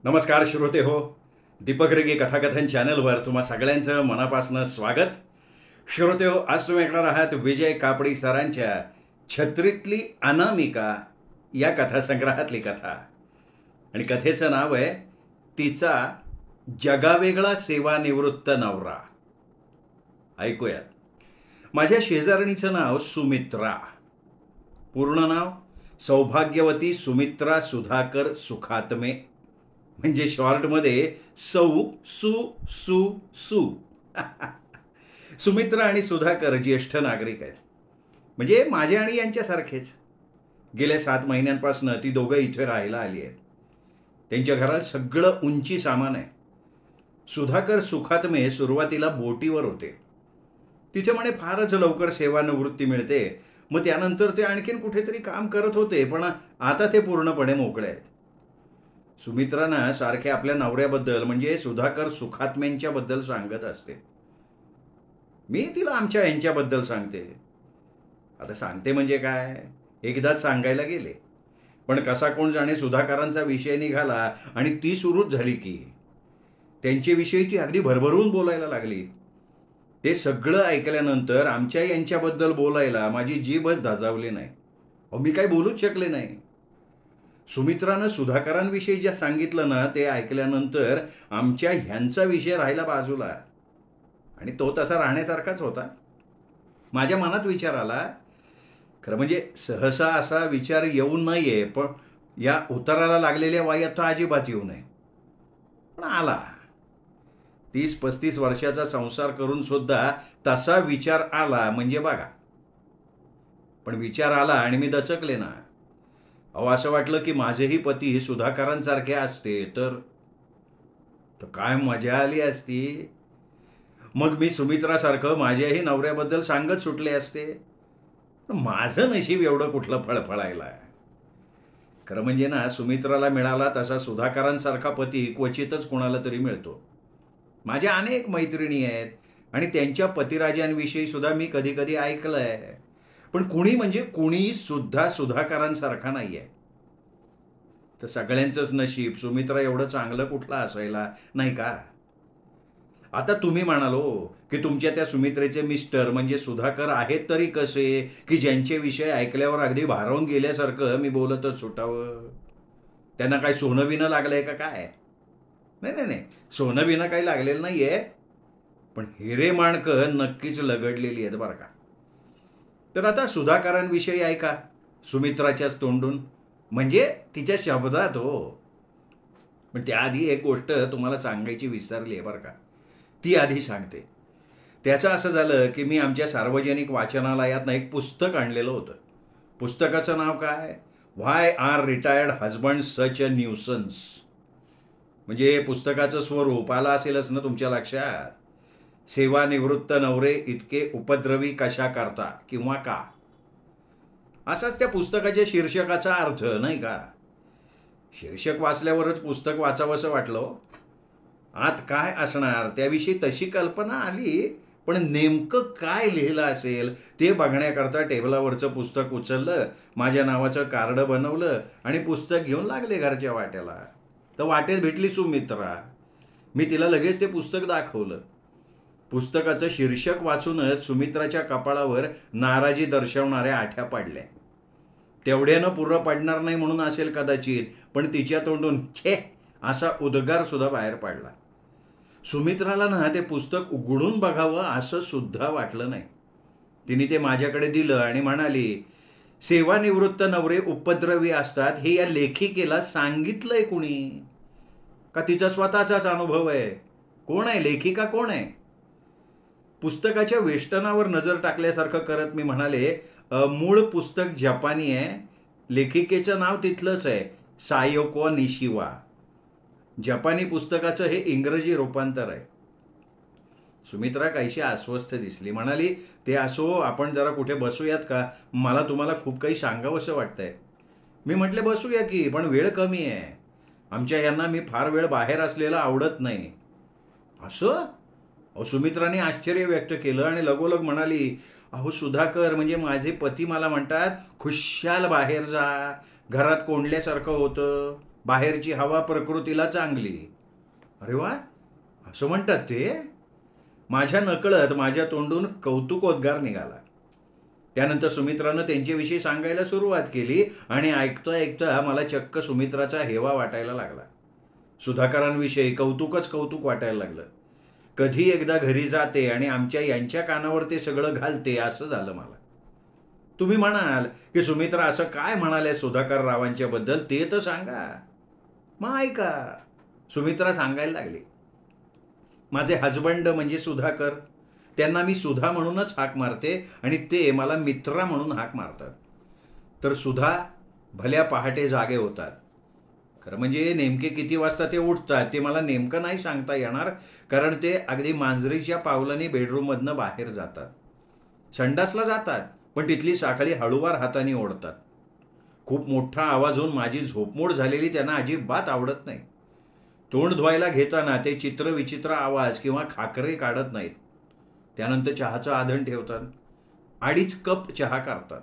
नमस्कार श्रोते हो. दीपक रेगे कथाकथन चॅनलवर तुम्हा सगळ्यांचं मनापासून स्वागत. श्रोते हो, आज तुम्ही ऐकणार आहात विजय कापडी सरांच्या छत्रीतली अनामिका या कथासंग्रहातली कथा. आणि कथेचं नाव आहे तिचा जगावेगळा सेवानिवृत्त नवरा. ऐकूयात. माझ्या शेजारणीचं नाव सुमित्रा. पूर्ण नाव सौभाग्यवती सुमित्रा सुधाकर सुखात्मे, म्हणजे शॉर्टमध्ये सौ सु सु सु. सुमित्रा आणि सुधाकर ज्येष्ठ नागरिक आहेत, म्हणजे माझे आणि यांच्यासारखेच. गेल्या 7 महिन्यांपासून ती दोघं इथे राहायला आली आहेत. त्यांच्या घरात सगळं उंची सामान आहे. सुधाकर सुखात्मे सुरुवातीला बोटीवर होते. तिथे म्हणे फारच लवकर सेवानिवृत्ती मिळते. मग त्यानंतर ते आणखीन कुठेतरी काम करत होते, पण आता ते पूर्णपणे मोकळे आहेत. सुमित्रांना सारखे आपल्या नवऱ्याबद्दल म्हणजे सुधाकर सुखात्मेंच्याबद्दल सांगत असते. मी तिला आमच्या यांच्याबद्दल सांगते. आता सांगते म्हणजे काय, एकदाच सांगायला गेले, पण कसा कोण जाणे सुधाकरांचा विषय निघाला आणि ती सुरूच झाली की त्यांच्याविषयी ती अगदी भरभरून बोलायला लागली. ते सगळं ऐकल्यानंतर आमच्या यांच्याबद्दल बोलायला माझी जीभच धाजावली नाही. मी काही बोलूच शकले नाही. सुमित्रानं सुधाकरांविषयी ज्या सांगितलं ना, ते ऐकल्यानंतर आमच्या ह्यांचा विषय राहिला बाजूला, आणि तो तसा राहण्यासारखाच होता. माझ्या मनात विचार आला, खरं म्हणजे सहसा असा विचार येऊ नये, पण या उताराला लागलेल्या वयात तो अजिबात येऊ नये, पण आला. 30-35 वर्षाचा संसार करून सुद्धा तसा विचार आला म्हणजे बघा. पण विचार आला आणि मी दचकले ना. असं वाटलं की माझेही पती सुधाकरांसारखे असते तर काय मजा आली असती. मग मी सुमित्रासारखं माझ्याही नवऱ्याबद्दल सांगत सुटले असते. माझं नशीब एवढं कुठलं फळफळायला. खरं म्हणजे ना, सुमित्राला मिळाला तसा सुधाकरांसारखा पती क्वचितच कोणाला तरी मिळतो. माझ्या अनेक मैत्रिणी आहेत आणि त्यांच्या पतिराजांविषयी सुद्धा मी कधी कधी ऐकलंय, पण कुणी म्हणजे कुणी सुद्धा सुधाकरांसारखा नाही आहे. तर सगळ्यांचंच नशीब सुमित्रा एवढं चांगलं कुठलं असायला, नाही का? आता तुम्ही म्हणालो की तुमच्या त्या सुमित्रेचे मिस्टर म्हणजे सुधाकर आहेत तरी कसे, की ज्यांचे विषय ऐकल्यावर अगदी भारावून गेल्यासारखं मी बोलतच सुटावं. त्यांना काय सोनं बिनं लागलंय का काय? नाही नाही नाही, सोनं बिनं काही लागलेलं नाही आहे, पण हिरे माणकं नक्कीच लगडलेली आहेत बरं का. तर आता सुधाकरांविषयी ऐका सुमित्राच्याच तोंडून, म्हणजे तिच्या शब्दात हो. पण त्याआधी एक गोष्ट तुम्हाला सांगायची विसरली आहे बरं का, ती आधी सांगते. त्याचं असं झालं की मी आमच्या सार्वजनिक वाचनालयातनं एक पुस्तक आणलेलं होतं. पुस्तकाचं नाव काय, व्हाय आर रिटायर्ड हजबंड सच अ न्यूसन्स. म्हणजे पुस्तकाचं स्वरूप आलं असेलच ना तुमच्या लक्षात, सेवानिवृत्त नवरे इतके उपद्रवी कशा करता किंवा का, असाच त्या पुस्तकाच्या शीर्षकाचा अर्थ, नाही का? शीर्षक वाचल्यावरच पुस्तक वाचावंसं वाटलं. आत काय असणार त्याविषयी तशी कल्पना आली, पण नेमकं काय लिहिलं असेल ते बघण्याकरता टेबलावरचं पुस्तक उचललं, माझ्या नावाचं कार्ड बनवलं आणि पुस्तक घेऊन लागले घरच्या वाट्याला. तर वाटेत भेटली सुमित्रा. मी तिला लगेच ते पुस्तक दाखवलं. पुस्तकाचं शीर्षक वाचूनच सुमित्राच्या कपाळावर नाराजी दर्शवणाऱ्या आठ्या पडल्या. तेवढ्यानं पुरं पडणार नाही म्हणून असेल कदाचित, पण तिच्या तोंडून छे असा उद्गार सुद्धा बाहेर पडला. सुमित्राला ना ते पुस्तक उघडून बघावं असं सुद्धा वाटलं नाही. तिने ते माझ्याकडे दिलं आणि म्हणाली, सेवानिवृत्त नवरे उपद्रवी असतात हे या लेखिकेला सांगितलंय कुणी, का तिचा स्वतःचाच अनुभव आहे? कोण आहे लेखिका, कोण आहे? पुस्तकाच्या वेष्टनावर नजर टाकल्यासारखं करत मी म्हणाले, मूळ पुस्तक जपानी आहे, लेखिकेचं नाव तिथलंच आहे, सायोको निशिवा. जपानी पुस्तकाचं हे इंग्रजी रूपांतर आहे. सुमित्रा काहीशी अस्वस्थ दिसली. म्हणाली, ते असो, आपण जरा कुठे बसूयात का? मला तुम्हाला खूप काही सांगावंसं वाटतंय. मी म्हटले बसूया की, पण वेळ कमी आहे. आमच्या यांना मी फार वेळ बाहेर असलेला आवडत नाही. असं? सुमित्राने आश्चर्य व्यक्त केलं आणि लगोलग म्हणाली, अहो सुधाकर, म्हणजे माझे पती मला म्हणतात खुशाल बाहेर जा, घरात कोंडल्यासारखं होतं, बाहेरची हवा प्रकृतीला चांगली. अरे वा, असं म्हणतात ते. माझ्या नकळत माझ्या तोंडून कौतुकोद्गार निघाला. त्यानंतर सुमित्रानं त्यांच्याविषयी सांगायला सुरुवात केली आणि ऐकता ऐकता मला चक्क सुमित्राचा हेवा वाटायला लागला. सुधाकरांविषयी कौतुकच कौतुक वाटायला लागलं. कधी एकदा घरी जाते आणि आमच्या यांच्या कानावर ते सगळं घालते असं झालं मला. तुम्ही म्हणाल की सुमित्रा असं काय म्हणाले सुधाकर रावांच्या बद्दल ते तर सांगा. मग ऐका. सुमित्रा सांगायला लागली, माझे हजबंड म्हणजे सुधाकर, त्यांना मी सुधा म्हणूनच हाक मारते आणि ते मला मित्रा म्हणून हाक मारतात. तर सुधा भल्या पहाटे जागे होतात. खरं म्हणजे नेमके किती वाजता ते उठतात ते मला नेमकं नाही सांगता येणार, कारण ते अगदी मांजरीच्या पावलांनी बेडरूममधनं बाहेर जातात. संडासला जातात, पण तिथली साखळी हळूवार हाताने ओढतात. खूप मोठा आवाज होऊन माझी झोपमोड झालेली त्यांना अजिबात आवडत नाही. तोंड धुवायला घेताना ते चित्रविचित्र आवाज किंवा खाकरे काढत नाहीत. त्यानंतर चहाचं आधण ठेवतात. 2.5 कप चहा करतात.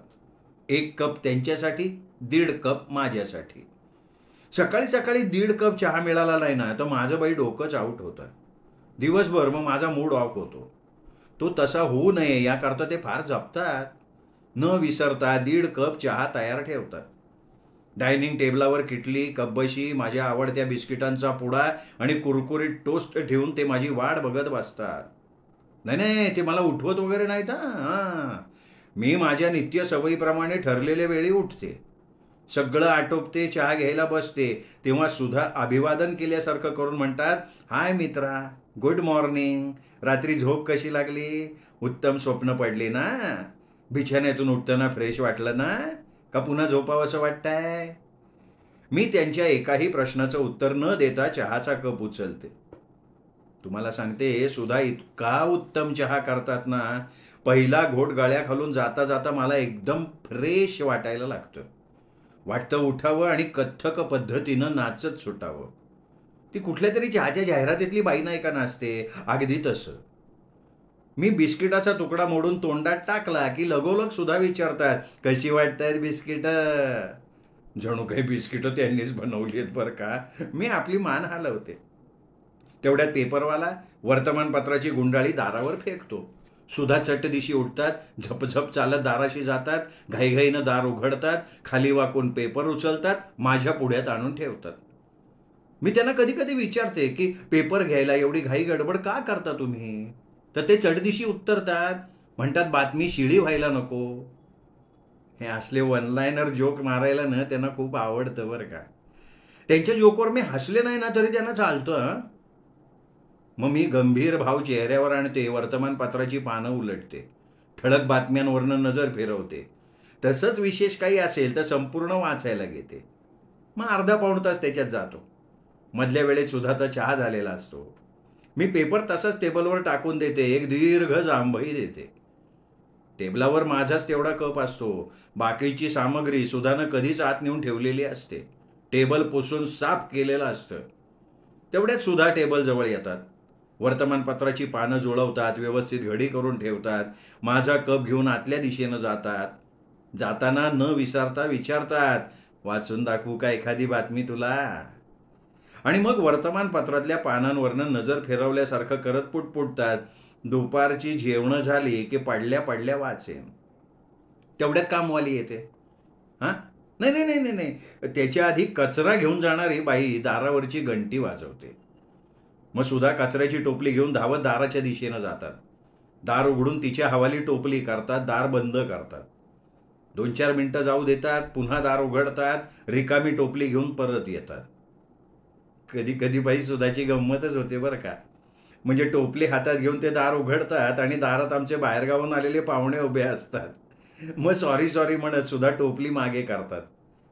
1 कप त्यांच्यासाठी, 1.5 कप माझ्यासाठी. सकाळी सकाळी 1.5 कप चहा मिळाला नाही ना तर माझं बाई डोकंच आऊट होतं. दिवसभर मग माझा मूड ऑफ होतो. तो तसा होऊ नये याकरता ते फार जपतात. न विसरता 1.5 कप चहा तयार ठेवतात. डायनिंग टेबलावर किटली, कपबशी, माझ्या आवडत्या बिस्किटांचा पुडा आणि कुरकुरीत टोस्ट ठेवून ते माझी वाट बघत बसतात. नाही, ते मला उठवत वगैरे नाहीत. हां, मी माझ्या नित्य सवयीप्रमाणे ठरलेल्या वेळी उठते, सगळं आटोपते, चहा घ्यायला बसते. तेव्हा सुद्धा अभिवादन केल्यासारखं करून म्हणतात, हाय मित्रा, गुड मॉर्निंग. रात्री झोप कशी लागली? उत्तम स्वप्न पडली ना? बिछाण्यातून उठताना फ्रेश वाटलं ना? का पुन्हा झोपावं असं वाटतंय? मी त्यांच्या एकाही प्रश्नाचं उत्तर न देता चहाचा कप उचलते. तुम्हाला सांगते, सुधा इतका उत्तम चहा करतात ना, पहिला घोट गळ्याखालून जाता जाता मला एकदम फ्रेश वाटायला लागतं. वाटतं उठावं आणि कथ्थक पद्धतीनं नाचत सुटावं. ती कुठल्या तरी चहाच्या जाहिरातीतली बाई नाही का नाचते, अगदी तसं. मी बिस्किटाचा तुकडा मोडून तोंडात टाकला की लगोलग सुद्धा विचारतात, कशी वाटतायत बिस्किटं? जणू काही बिस्किटं त्यांनीच बनवली आहेत बरं का. मी आपली मान हलवते. तेवढ्यात पेपरवाला वर्तमानपत्राची गुंडाळी दारावर फेकतो. सुधा चटदिशी उठतात, झपझप चालत दाराशी जातात, घाईघाईनं दार उघडतात, खाली वाकून पेपर उचलतात, माझ्या पुढ्यात आणून ठेवतात. मी त्यांना कधी कधी विचारते की पेपर घ्यायला एवढी घाई गडबड का करता तुम्ही? तर ते चटदिशी उत्तरतात, म्हणतात बातमी शिळी व्हायला नको. हे असले वन लायनर जोक मारायला ना त्यांना खूप आवडतं बरं का. त्यांच्या जोकवर मी हसले नाही ना तरी त्यांना चालतं. मग मी गंभीर भाव चेहऱ्यावर आणते, वर्तमानपत्राची पानं उलटते, ठळक बातम्यांवरनं नजर फिरवते. तसंच विशेष काही असेल तर संपूर्ण वाचायला घेते. मग अर्धा पाऊण तास त्याच्यात जातो. मधल्या वेळेत सुधाचा चहा झालेला असतो. मी पेपर तसाच टेबलवर टाकून देते, एक दीर्घ जांभई देते. टेबलावर माझाच तेवढा कप असतो. बाकीची सामग्री सुधानं कधीच आत नेऊन ठेवलेली असते. टेबल पुसून साफ केलेलं असतं. तेवढ्यात सुधा टेबलजवळ येतात. वर्तमानपत्राची पानं जुळवतात, व्यवस्थित घडी करून ठेवतात. माझा कप घेऊन आतल्या दिशेनं जातात. जाताना न विसरता विचारतात, वाचून दाखवू का एखादी बातमी तुला? आणि मग वर्तमानपत्रातल्या पानांवरनं नजर फिरवल्यासारखं करत पुटपुटतात, दुपारची जेवणं झाली की पडल्या पडल्या वाचेन. तेवढ्यात कामवाली येते. हां, नाही, त्याच्या आधी कचरा घेऊन जाणारी बाई दारावरची घंटी वाजवते. मग सुधा कचऱ्याची टोपली घेऊन धावत दाराच्या दिशेनं जातात. दार उघडून तिच्या हवाली टोपली करतात, दार बंद करतात. 2-4 मिनिटं जाऊ देतात, पुन्हा दार उघडतात, रिकामी टोपली घेऊन परत येतात. कधी कधी बाई सुधाची गंमतच होते बरं का. म्हणजे टोपली हातात घेऊन ते दार उघडतात आणि दारात आमचे बाहेरगावून आलेले पाहुणे उभे असतात. मग सॉरी म्हणत सुद्धा टोपली मागे करतात.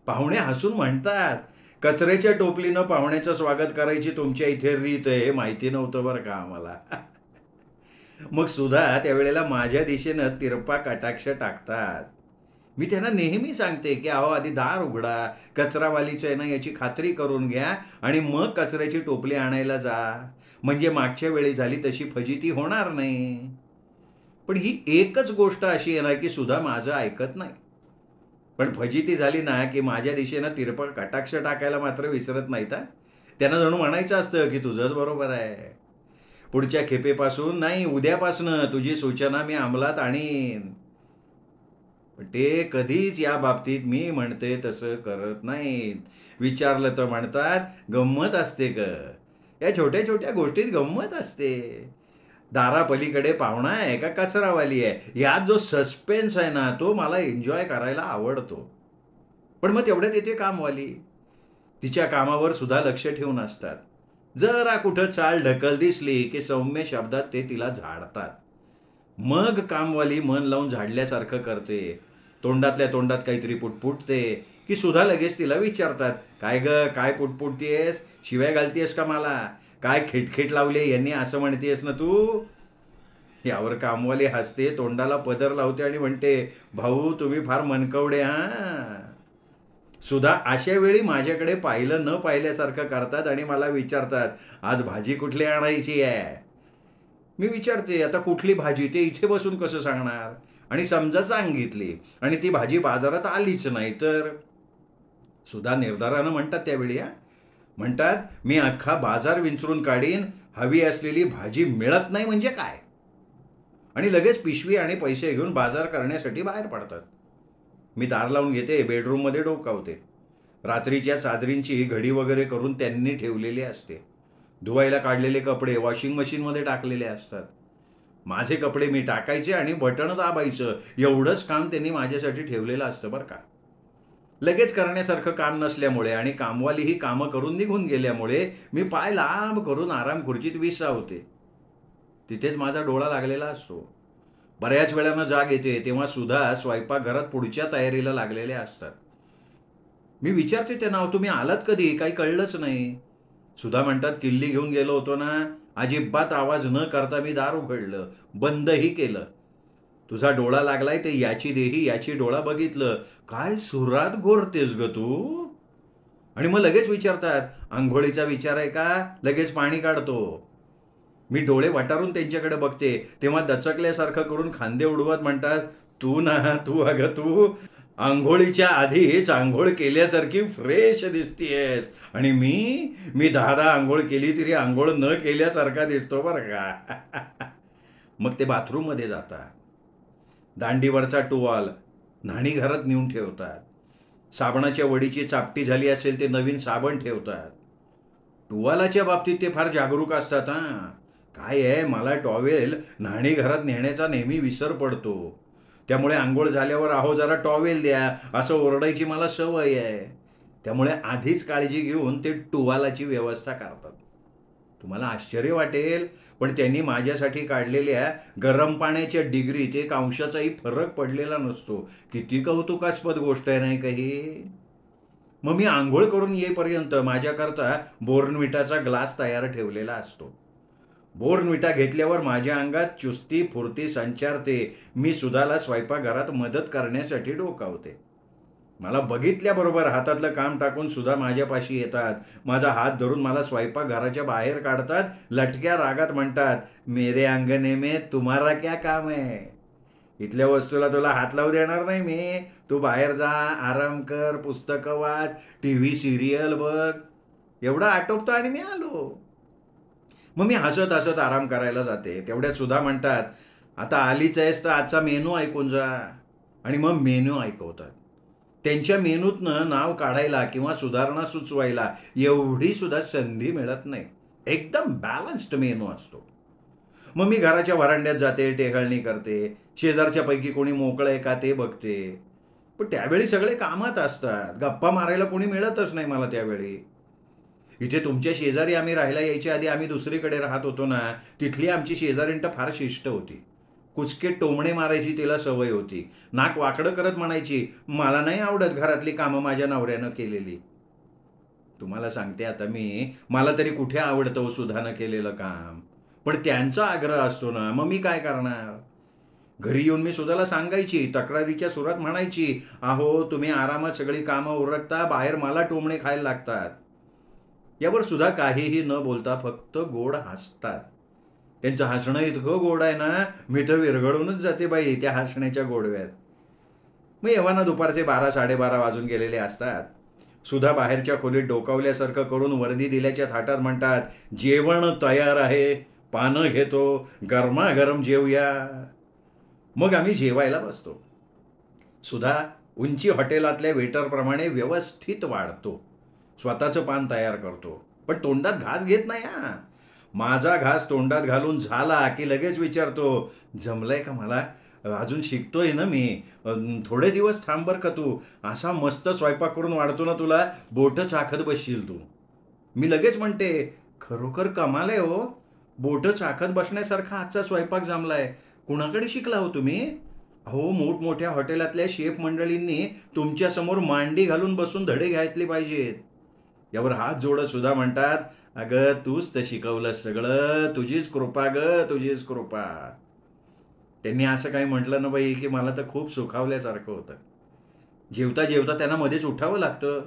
पाहुणे हसून म्हणतात, कचऱ्याच्या टोपलीनं पाहुण्याचं स्वागत करायची तुमच्या इथे रीत आहे, हे माहिती नव्हतं बरं का आम्हाला. मग सुद्धा त्यावेळेला माझ्या दिशेनं तिरपा कटाक्ष टाकतात. मी त्यांना नेहमी सांगते की अहो आधी दार उघडा, कचरावालीचं आहे ना याची खात्री करून घ्या आणि मग कचऱ्याची टोपली आणायला जा, म्हणजे मागच्या वेळी झाली तशी फजिती होणार नाही. पण ही एकच गोष्ट अशी आहे ना की सुद्धा माझं ऐकत नाही. पण फजिती झाली ना की माझ्या दिशेनं तिरपा कटाक्ष टाकायला मात्र विसरत नाहीत. त्यांना जणू म्हणायचं असतं की तुझंच बरोबर आहे. पुढच्या खेपेपासून नाही, उद्यापासनं तुझी सूचना मी अंमलात आणीन. पण ते कधीच या बाबतीत मी म्हणते तसं करत नाहीत. विचारलं तर म्हणतात गंमत असते ग, या छोट्या छोट्या गोष्टीत गंमत असते. दारापलीकडे पाहुणा आहे का कचरावाली आहे, यात जो सस्पेन्स आहे ना तो मला एन्जॉय करायला आवडतो. पण मग तेवढ्यात येते कामवाली. तिच्या कामावर सुद्धा लक्ष ठेवून असतात. जरा कुठं चाल ढकल दिसली की सौम्य शब्दात ते तिला झाडतात. मग कामवाली मन लावून झाडल्यासारखं करते, तोंडातल्या तोंडात काहीतरी पुटपुटते की सुधा लगेच तिला विचारतात, काय ग, काय पुटपुटतीयस, शिव्या घालतीयस का मला, काय खिटखिट लावले यांनी असं म्हणतेस ना तू. यावर कामवाली हसते, तोंडाला पदर लावते आणि म्हणते, भाऊ तुम्ही फार मनकवडे हा. सुधा अशा वेळी माझ्याकडे पाहिलं न पाहिल्यासारखं करतात आणि मला विचारतात, आज भाजी कुठली आणायची आहे. मी विचारते, आता कुठली भाजी ते इथे बसून कसं सांगणार. आणि समजा सांगितली आणि ती भाजी बाजारात आलीच नाही तर. सुधा निर्धारानं म्हणतात त्यावेळी, म्हणतात मी अख्खा बाजार विंचरून काढीन, हवी असलेली भाजी मिळत नाही म्हणजे काय. आणि लगेच पिशवी आणि पैसे घेऊन बाजार करण्यासाठी बाहेर पडतात. मी दार लावून घेते, बेडरूममध्ये डोकावते. रात्रीच्या चादरींची घडी वगैरे करून त्यांनी ठेवलेली असते. धुवायला काढलेले कपडे वॉशिंग मशीनमध्ये टाकलेले असतात. माझे कपडे मी टाकायचे आणि बटण दाबायचं, एवढंच काम त्यांनी माझ्यासाठी ठेवलेलं असतं बरं का. लगेच करण्यासारखं काम नसल्यामुळे आणि कामवाली ही कामं करून निघून गेल्यामुळे मी पाय लांब करून आराम खुर्चीत विसावते. तिथेच माझा डोळा लागलेला असतो. बऱ्याच वेळानं जाग येते तेव्हा सुद्धा स्वयंपाकघरात पुढच्या तयारीला लागलेल्या असतात. मी विचारते त्यांना, तुम्ही आलात कधी, काही कळलंच नाही. सुधा म्हणतात, किल्ली घेऊन गेलो होतो ना, अजिबात आवाज न करता मी दार उघडलं, बंदही केलं. तुझा डोळा लागलाय ते याची देही याची डोळा बघितलं, काय सुरात घोरतेस ग तू. आणि मग लगेच विचारतात, आंघोळीचा विचार आहे का, लगेच पाणी काढतो. मी डोळे वटारून त्यांच्याकडे बघते तेव्हा दचकल्यासारखं करून खांदे उडवत म्हणतात, तू ना तू, अगं तू आंघोळीच्या आधीच आंघोळ केल्यासारखी फ्रेश दिसतीयस. आणि मी 10 आंघोळ केली तरी आंघोळ न केल्यासारखा दिसतो बरं का. मग ते बाथरूममध्ये जातात. दांडीवरचा टुवाल न्हाणीघरात नेऊन ठेवतात. साबणाच्या वडीची चापटी झाली असेल ते नवीन साबण ठेवतात. टुवालाच्या बाबतीत ते फार जागरूक असतात. काय आहे, मला टॉवेल न्हाणीघरात नेण्याचा नेहमी विसर पडतो. त्यामुळे आंघोळ झाल्यावर अहो जरा टॉवेल द्या असं ओरडायची मला सवय आहे. त्यामुळे आधीच काळजी घेऊन ते टुवालाची व्यवस्था करतात. तुम्हाला आश्चर्य वाटेल पण त्यांनी माझ्यासाठी काढलेल्या गरम पाण्याच्या डिग्रीत 1 अंशाचाही फरक पडलेला नसतो. किती कौतुकास्पद गोष्ट आहे नाही काही. मग मी आंघोळ करून येईपर्यंत माझ्याकरता बोर्नविटाचा ग्लास तयार ठेवलेला असतो. बोर्नविटा घेतल्यावर माझ्या अंगात चुस्ती फुर्ती संचारते. मी सुधाला स्वयंपाकघरात मदत करण्यासाठी डोकावते. मला बघितल्याबरोबर हातातलं काम टाकून सुद्धा माझ्यापाशी येतात. माझा हात धरून मला स्वयंपाकघराच्या बाहेर काढतात. लटक्या रागात म्हणतात, मेरे अंगणे में तुम्हारा क्या काम है. इथल्या वस्तूला तुला हात लावू देणार नाही मी. तू बाहेर जा, आराम कर, पुस्तकं वाच, TV सिरियल बघ. एवढं आटोपतो आणि मी आलो. मग मी हसत हसत आराम करायला जाते. तेवढ्यात सुद्धा म्हणतात, आता आलीच आहेस तर आजचा मेनू ऐकून जा. आणि मग मेनू ऐकवतात. त्यांच्या मेनूतनं नाव काढायला किंवा सुधारणा सुचवायला एवढी सुद्धा संधी मिळत नाही. एकदम बॅलन्स्ड मेनू असतो. मग मी घराच्या व्हरांड्यात जाते, टेहळणी करते, शेजारच्या पैकी कोणी मोकळं आहे का ते बघते. पण त्यावेळी सगळे कामात असतात. गप्पा मारायला कोणी मिळतच नाही मला त्यावेळी. इथे तुमच्या शेजारी आम्ही राहायला यायच्या आधी आम्ही दुसरीकडे राहत होतो ना, तिथली आमची शेजारींट फार शिष्ट होती. कुचके टोमणे मारायची तिला सवय होती. नाक वाकडं करत म्हणायची, मला नाही आवडत घरातली कामं माझ्या नवऱ्यानं केलेली. तुम्हाला सांगते आता मी, मला तरी कुठे आवडतं सुधानं केलेलं काम. पण त्यांचा आग्रह असतो ना, मग मी काय करणार. घरी येऊन मी सुधाला सांगायची, तक्रारीच्या सुरात म्हणायची, अहो तुम्ही आरामात सगळी कामं उरकता, बाहेर मला टोमणे खायला लागतात. यावर सुद्धा काहीही न बोलता फक्त गोड हसतात. त्यांचं हसणं इतकं गोड आहे ना, मी तर विरघळूनच जाते बाई त्या हसण्याच्या गोडव्यात. मग एव्हाना दुपारचे 12-12:30 वाजून गेलेले असतात. सुधा बाहेरच्या खोलीत डोकावल्यासारखं करून वर्दी दिल्याच्या थाटात म्हणतात, जेवण तयार आहे, पानं घेतो, गरमागरम जेवूया. मग आम्ही जेवायला बसतो. सुधा उंची हॉटेलातल्या वेटरप्रमाणे व्यवस्थित वाढतो, स्वतःचं पान तयार करतो, पण तोंडात घास घेत नाही. हा, माझा घास तोंडात घालून झाला की लगेच विचारतो, जमलंय का मला, अजून शिकतोय ना मी, थोडे दिवस थांब बरं का तू, असा मस्त स्वयंपाक करून वाढतो ना तुला, बोटं चाखत बसशील तू. मी लगेच म्हणते, खरोखर कमाल आहे हो, बोटं चाखत बसण्यासारखा आजचा स्वयंपाक जमलाय, कुणाकडे शिकला हो तुम्ही? अहो, मोठमोठ्या हॉटेलातल्या शेफ मंडळींनी तुमच्यासमोर मांडी घालून बसून धडे घ्यायतले पाहिजेत. यावर हात जोडत सुद्धा म्हणतात, अगं तूच तर शिकवलं सगळं, तुझीच कृपा ग, तुझीच कृपा. त्यांनी असं काही म्हटलं ना बाई की मला तर खूप सुखावल्यासारखं होतं. जेवता जेवता त्यांना मध्येच उठावं लागतं.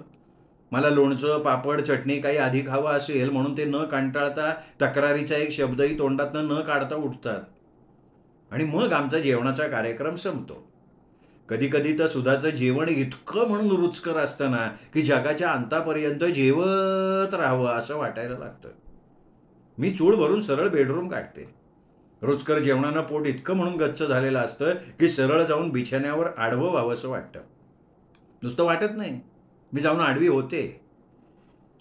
मला लोणचं, पापड, चटणी काही आधी खावं असेल म्हणून ते न कंटाळता तक्रारीचा एक शब्दही तोंडातनं न काढता उठतात. आणि मग आमचा जेवणाचा कार्यक्रम संपतो. कधी कधी तर सुधाचं जेवण इतकं म्हणून रुचकर असतं ना की जगाच्या अंतापर्यंत जेवत राहावं असं वाटायला लागतं. मी चूळ भरून सरळ बेडरूम काढते. रुचकर जेवणानं पोट इतकं म्हणून गच्च झालेलं असतं की सरळ जाऊन बिछाण्यावर आडवं व्हावंसं वाटतं. नुसतं वाटत नाही, मी जाऊन आडवी होते.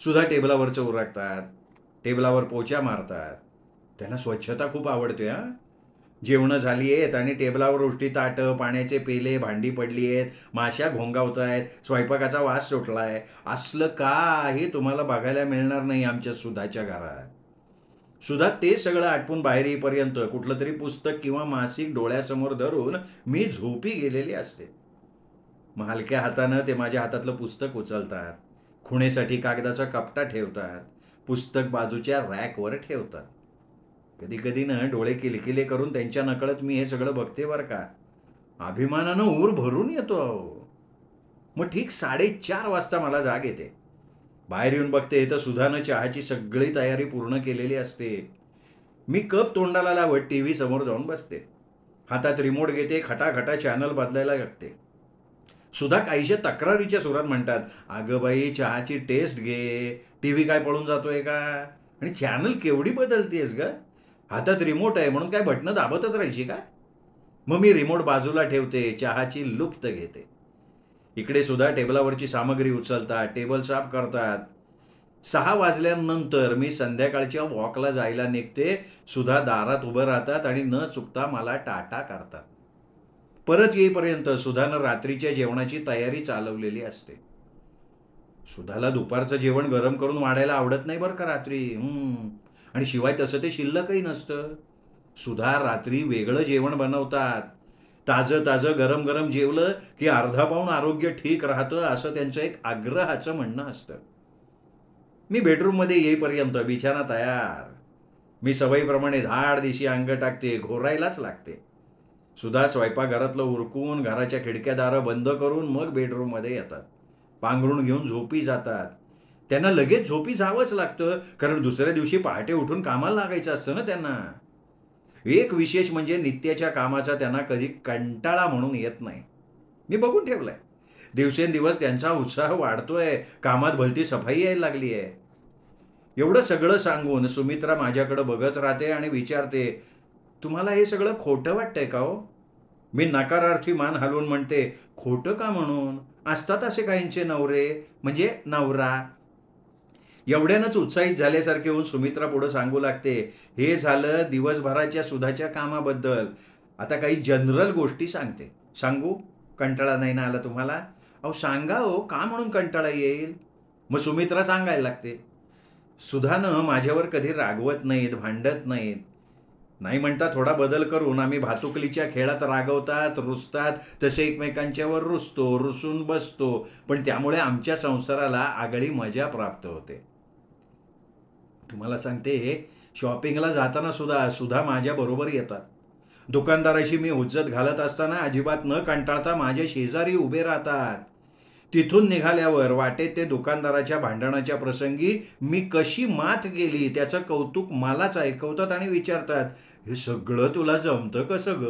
सुद्धा टेबलावरचं उरकतात, टेबलावर पोच्या मारतात. त्यांना स्वच्छता खूप आवडते. हा, जेवणं झाली आहेत आणि टेबलावर उष्टी ताटं, पाण्याचे पेले, भांडी पडली आहेत, माश्या घोंगावत आहेत, स्वयंपाकाचा वास सुटलाय. असलं काही तुम्हाला बघायला मिळणार नाही आमच्या सुधाच्या घरात. सुधा ते सगळं आटपून बाहेर येईपर्यंत कुठलं तरी पुस्तक किंवा मासिक डोळ्यासमोर धरून मी झोपी गेलेली असते. मग हलक्या हातानं ते माझ्या हातातलं पुस्तक उचलतात, खुणेसाठी कागदाचा कपटा ठेवतात, पुस्तक बाजूच्या रॅकवर ठेवतात. कधी कधी ना डोळे किलकिले करून त्यांच्या नकळत मी हे सगळं बघते बरं का. अभिमानानं ऊर भरून येतो अहो. मग ठीक 4:30 वाजता मला जाग येते. बाहेर येऊन बघते तर सुधानं चहाची सगळी तयारी पूर्ण केलेली असते. मी कप तोंडाला लावत TV समोर जाऊन बसते. हातात रिमोट घेते, खटाखटा चॅनल बदलायला लागते. सुधा काहीशा तक्रारीच्या सुरात म्हणतात, अगं बाई चहाची टेस्ट घे, TV काय पळून जातोय का, आणि चॅनल केवढी बदलतेस ग, हातात रिमोट आहे म्हणून काय बटणं दाबतच राहायची का. मग मी रिमोट बाजूला ठेवते, चहाची लुप्त घेते. इकडे सुद्धा टेबलावरची सामग्री उचलतात, टेबल साफ करतात. 6 वाजल्यानंतर मी संध्याकाळच्या वॉकला जायला निघते. सुधा दारात उभं राहतात आणि न चुकता मला टाटा करतात. परत येईपर्यंत सुधानं रात्रीच्या जेवणाची तयारी चालवलेली असते. सुधाला दुपारचं जेवण गरम करून वाढायला आवडत नाही बरं का रात्री. आणि शिवाय तसं ते शिल्लकही नसतं. सुधा रात्री वेगळं जेवण बनवतात. ताजं ताजं गरम गरम जेवलं की अर्धा पाऊण आरोग्य ठीक राहतं असं त्यांचं एक आग्रहाचं म्हणणं असतं. मी बेडरूममध्ये येईपर्यंत बिछाना तयार. मी सवयीप्रमाणे धाडदिशी अंग टाकते, घोरायलाच लागते. सुधा स्वयंपाकघरातलं उरकून घराच्या खिडक्या दारं बंद करून मग बेडरूममध्ये येतात. पांघरूण घेऊन झोपी जातात. त्यांना लगेच झोपी जावंच लागतं, कारण दुसऱ्या दिवशी पहाटे उठून कामाला लागायचं असतं ना त्यांना. एक विशेष म्हणजे नित्याच्या कामाचा त्यांना कधी कंटाळा म्हणून येत नाही. मी बघून ठेवलंय, दिवसेंदिवस त्यांचा उत्साह वाढतोय, कामात भलती सफाई यायला लागली आहे. एवढं सगळं सांगून सुमित्रा माझ्याकडे बघत राहते आणि विचारते, तुम्हाला हे सगळं खोटं वाटतंय का हो? मी नकारार्थी मान हलवून म्हणते, खोटं का म्हणून, असतात असे काहींचे नवरे, म्हणजे नवरा. एवढ्यानंच उत्साहित झाल्यासारखे होऊन सुमित्रा पुढं सांगू लागते, हे झालं दिवसभराच्या सुधाच्या कामाबद्दल. आता काही जनरल गोष्टी सांगते. सांगू? कंटाळा नाही ना आला तुम्हाला? अहो सांगा हो, का म्हणून कंटाळा येईल? मग सुमित्रा सांगायला लागते. सुधानं माझ्यावर कधी रागवत नाहीत, भांडत नाहीत. नाही म्हणता थोडा बदल करून आम्ही भातुकलीच्या खेळात रागवतात, रुसतात, तसे एकमेकांच्यावर रुसतो, रुसून बसतो, पण त्यामुळे आमच्या संसाराला आगळी मजा प्राप्त होते. तुम्हाला सांगते, शॉपिंगला जाताना सुद्धा माझ्या बरोबर येतात. दुकानदाराशी मी हुज्जत घालत असताना अजिबात न कंटाळता माझ्या शेजारी उभे राहतात. तिथून निघाल्यावर वाटेत ते दुकानदाराच्या भांडणाच्या प्रसंगी मी कशी मात केली त्याचं कौतुक मलाच ऐकवतात आणि विचारतात, हे सगळं तुला जमतं कसं ग?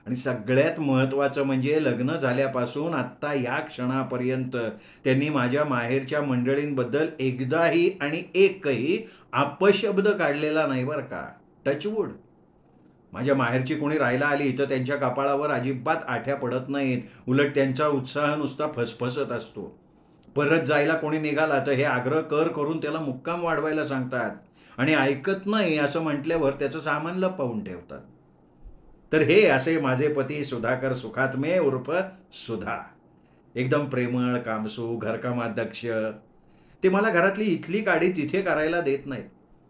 आणि सगळ्यात महत्त्वाचं म्हणजे लग्न झाल्यापासून आत्ता या क्षणापर्यंत त्यांनी माझ्या माहेरच्या मंडळींबद्दल एकदाही आणि एकही अपशब्द काढलेला नाही बरं का. टचवूड. माझ्या माहेरची कोणी राहायला आली तर त्यांच्या कपाळावर अजिबात आठ्या पडत नाहीत. उलट त्यांचा उत्साह नुसता फसफसत असतो. परत जायला कोणी निघाला तर हे आग्रह करून त्याला मुक्काम वाढवायला सांगतात आणि ऐकत नाही असं म्हटल्यावर त्याचं सामान लपवून ठेवतात. तर हे असे माझे पती सुधाकर सुखात्मे उर्फ सुधा. एकदम प्रेमळ, कामसू, घरकामाध्यक्ष. ते मला घरातली इथली काडी तिथे करायला देत नाहीत.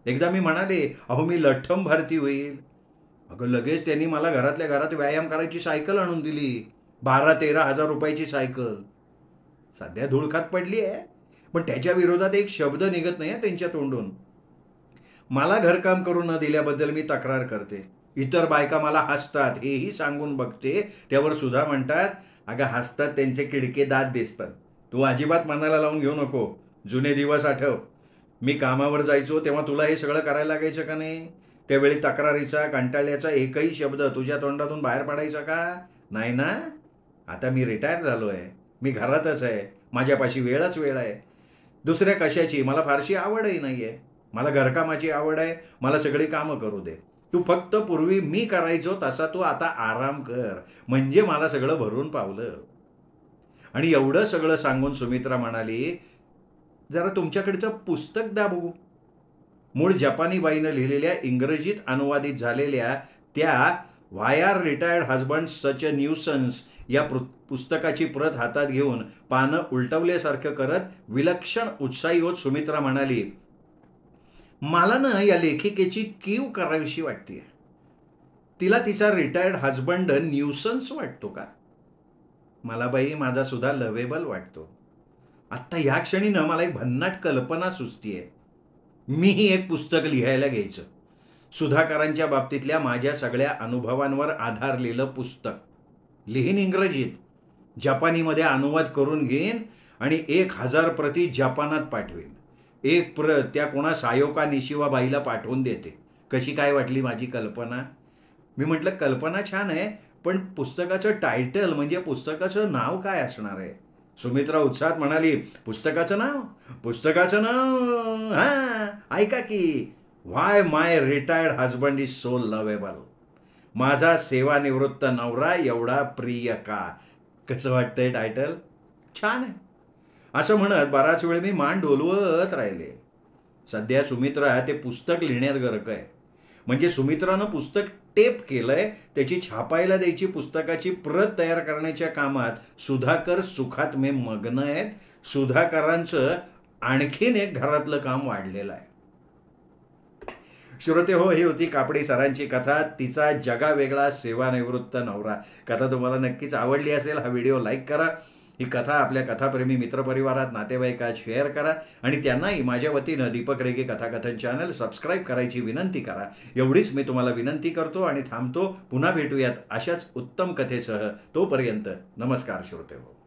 एकदा मी म्हणाले, अहो मी लठ्ठम भारती होईल. अगं लगेच त्यांनी मला घरातल्या घरात व्यायाम करायची सायकल आणून दिली. 12-13 हजार रुपयाची सायकल. सध्या धुळखात पडली आहे, पण त्याच्या विरोधात एक शब्द निघत नाही त्यांच्या तोंडून. मला घरकाम करू न दिल्याबद्दल मी तक्रार करते. इतर बायका मला हसतात हेही सांगून बघते. त्यावर सुद्धा म्हणतात, अगं हसतात त्यांचे किडके दात दिसतात. तू अजिबात मनाला लावून घेऊ नको. जुने दिवस आठव. मी कामावर जायचो तेव्हा तुला हे सगळं करायला लागायचं का नाही? त्यावेळी तक्रारीचा, कंटाळल्याचा एकही शब्द तुझ्या तोंडातून बाहेर पडायचा का नाही ना? आता मी रिटायर झालो आहे. मी घरातच आहे. माझ्यापाशी वेळच वेळ आहे. दुसऱ्या कशाची मला फारशी आवडही नाही आहे. मला घरकामाची आवड आहे. मला सगळी कामं करू दे. तू फक्त पूर्वी मी करायचो तसा तू आता आराम कर, म्हणजे मला सगळं भरून पावलं. आणि एवढं सगळं सांगून सुमित्रा म्हणाली, जरा तुमच्याकडचं पुस्तक द्या बघू. मूळ जपानी बाईनं लिहिलेल्या, इंग्रजीत अनुवादित झालेल्या त्या व्हाय आर रिटायर्ड हजबंड सच अ न्यूसन्स या पुस्तकाची प्रत हातात घेऊन पानं उलटवल्यासारखं करत विलक्षण उत्साही होत सुमित्रा म्हणाली, मला ना या लेखिकेची कीव करावीशी वाटते. तिला तिचा रिटायर्ड हजबंड न्यूसन्स वाटतो का? मला बाई माझा सुद्धा लवेबल वाटतो. आत्ता ह्या क्षणी ना मला एक भन्नाट कल्पना सुचतीये. मीही एक पुस्तक लिहायला घ्यायचं. सुधाकरांच्या बाबतीतल्या माझ्या सगळ्या अनुभवांवर आधारलेलं पुस्तक. लिहीन इंग्रजीत, जपानीमध्ये अनुवाद करून घेईन आणि 1000 प्रती जपानात पाठवेन. एक प्रत त्या कोणा सायोका निशिवा बाईला पाठवून देते. कशी काय वाटली माझी कल्पना? मी म्हटलं कल्पना छान आहे, पण पुस्तकाचं टायटल म्हणजे पुस्तकाचं नाव काय असणार आहे? सुमित्रा उत्साहात म्हणाली, पुस्तकाचं नाव हां ऐका की, why my retired husband is so lovable. माझा सेवानिवृत्त नवरा एवढा प्रिय का? कसं वाटतंय टायटल? छान आहे. असं म्हणत बराच वेळ मी मान डोलवत राहिले. सध्या सुमित्रा ते पुस्तक लिहिण्यात गर्क आहे. म्हणजे सुमित्रानं पुस्तक टेप केलंय, त्याची छापायला द्यायची पुस्तकाची प्रत तयार करण्याच्या कामात सुधाकर सुखात्मे मग्न आहेत. सुधाकरांचं आणखीन एक घरातलं काम वाढलेलं आहे. श्रोते हो, ही होती कापडी सरांची कथा, तिचा जगावेगळा सेवानिवृत्त नवरा. कथा तुम्हाला नक्कीच आवडली असेल. हा व्हिडिओ लाईक करा. ही कथा आपल्या कथाप्रेमी मित्रपरिवारात, नातेवाईकात शेअर करा आणि त्यांनाही माझ्या वतीनं दीपक रेगे कथाकथन चॅनल सबस्क्राईब करायची विनंती करा. एवढीच मी तुम्हाला विनंती करतो आणि थांबतो. पुन्हा भेटूयात अशाच उत्तम कथेसह. तोपर्यंत नमस्कार श्रोते हो.